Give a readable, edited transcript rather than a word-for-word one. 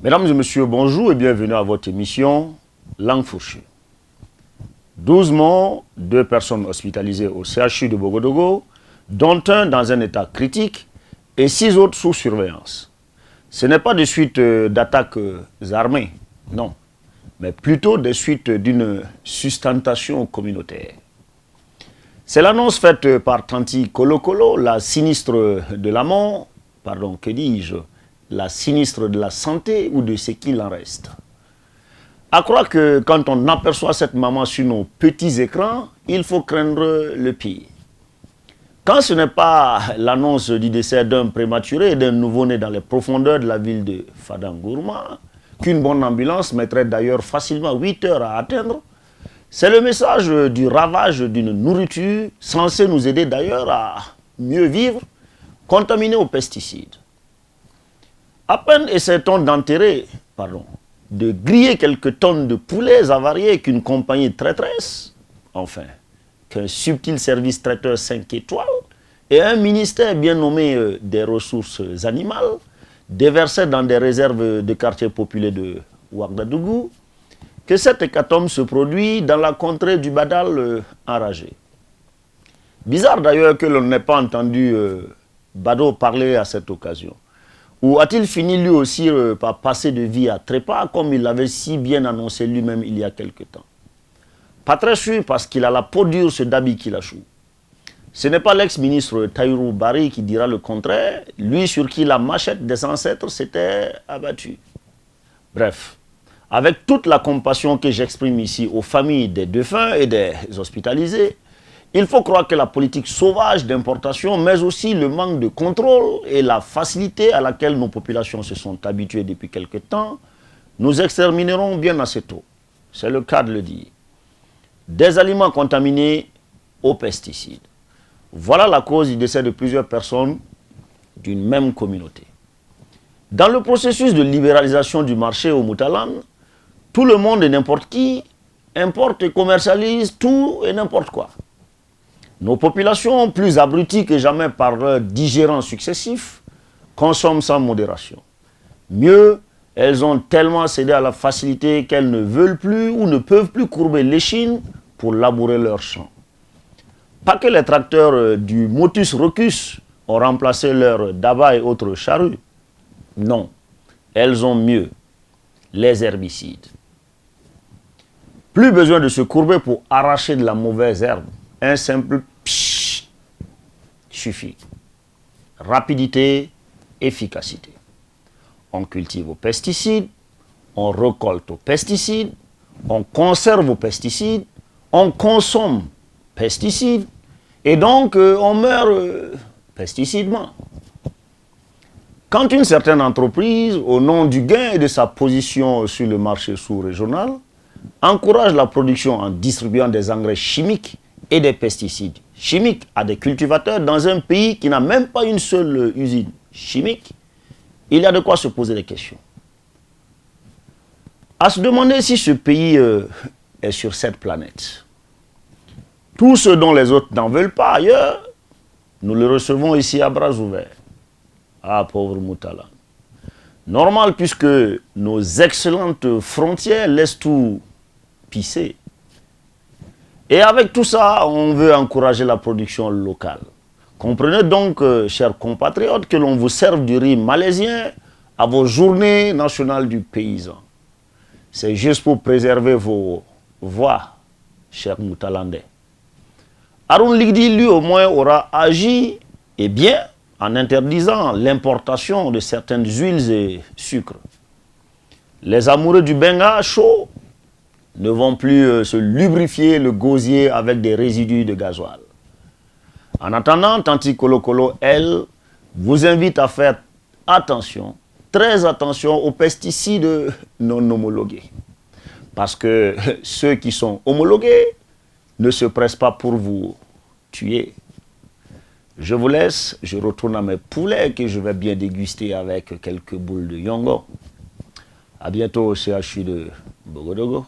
Mesdames et messieurs, bonjour et bienvenue à votre émission Langue fourchue. 12 morts, 2 personnes hospitalisées au CHU de Bogodogo, dont un dans un état critique et 6 autres sous surveillance. Ce n'est pas des suites d'attaques armées, non, mais plutôt des suites d'une sustentation communautaire. C'est l'annonce faite par Tanti Kolo Kolo, la sinistre de la mort, pardon, que dis-je, la sinistre de la santé ou de ce qu'il en reste. À croire que quand on aperçoit cette maman sur nos petits écrans, il faut craindre le pire. Quand ce n'est pas l'annonce du décès d'un prématuré et d'un nouveau-né dans les profondeurs de la ville de Fadangourma, qu'une bonne ambulance mettrait d'ailleurs facilement 8 heures à atteindre, c'est le message du ravage d'une nourriture censée nous aider d'ailleurs à mieux vivre, contaminée aux pesticides. À peine essaie-t-on d'enterrer, de griller quelques tonnes de poulets avariés qu'une compagnie traîtresse, enfin, qu'un subtil service traiteur 5 étoiles et un ministère bien nommé des ressources animales déversait dans des réserves de quartiers populés de Ouagadougou, que cette hécatombe se produit dans la contrée du Badal enragé. Bizarre d'ailleurs que l'on n'ait pas entendu Bado parler à cette occasion. Ou a-t-il fini lui aussi par passer de vie à trépas comme il l'avait si bien annoncé lui-même il y a quelque temps? Pas très sûr parce qu'il a la peau dure ce Dabi Kilachou. Ce n'est pas l'ex-ministre Taïrou Bari qui dira le contraire, lui sur qui la machette des ancêtres s'était abattue. Bref, avec toute la compassion que j'exprime ici aux familles des défunts et des hospitalisés, il faut croire que la politique sauvage d'importation, mais aussi le manque de contrôle et la facilité à laquelle nos populations se sont habituées depuis quelque temps, nous extermineront bien assez tôt. C'est le cas de le dire. Des aliments contaminés aux pesticides. Voilà la cause du décès de plusieurs personnes d'une même communauté. Dans le processus de libéralisation du marché au Moutalan, tout le monde et n'importe qui importe et commercialise tout et n'importe quoi. Nos populations, plus abruties que jamais par leurs digérants successifs, consomment sans modération. Mieux, elles ont tellement cédé à la facilité qu'elles ne veulent plus ou ne peuvent plus courber l'échine pour labourer leurs champs. Pas que les tracteurs du motus rocus ont remplacé leurs daba et autres charrues. Non, elles ont mieux, les herbicides. Plus besoin de se courber pour arracher de la mauvaise herbe. Un simple pshhh suffit. Rapidité, efficacité. On cultive aux pesticides, on récolte aux pesticides, on conserve aux pesticides, on consomme pesticides, et donc on meurt pesticidement. Quand une certaine entreprise, au nom du gain et de sa position sur le marché sous-régional, encourage la production en distribuant des engrais chimiques et des pesticides chimiques à des cultivateurs dans un pays qui n'a même pas une seule usine chimique, il y a de quoi se poser des questions. À se demander si ce pays est sur cette planète. Tout ce dont les autres n'en veulent pas ailleurs, nous le recevons ici à bras ouverts. Ah, pauvre Moutalan. Normal puisque nos excellentes frontières laissent tout pisser. Et avec tout ça, on veut encourager la production locale. Comprenez donc, chers compatriotes, que l'on vous serve du riz malaisien à vos journées nationales du paysan. C'est juste pour préserver vos voix, chers Moutalandais. Haroun Ligdi, lui, au moins, aura agi, et bien, en interdisant l'importation de certaines huiles et sucres. Les amoureux du benga chaud ne vont plus se lubrifier le gosier avec des résidus de gasoil. En attendant, Tanti Kolo Kolo, elle, vous invite à faire attention, très attention aux pesticides non homologués. Parce que ceux qui sont homologués ne se pressent pas pour vous tuer. Je vous laisse, je retourne à mes poulets que je vais bien déguster avec quelques boules de yongo. A bientôt au CHU de Bogodogo.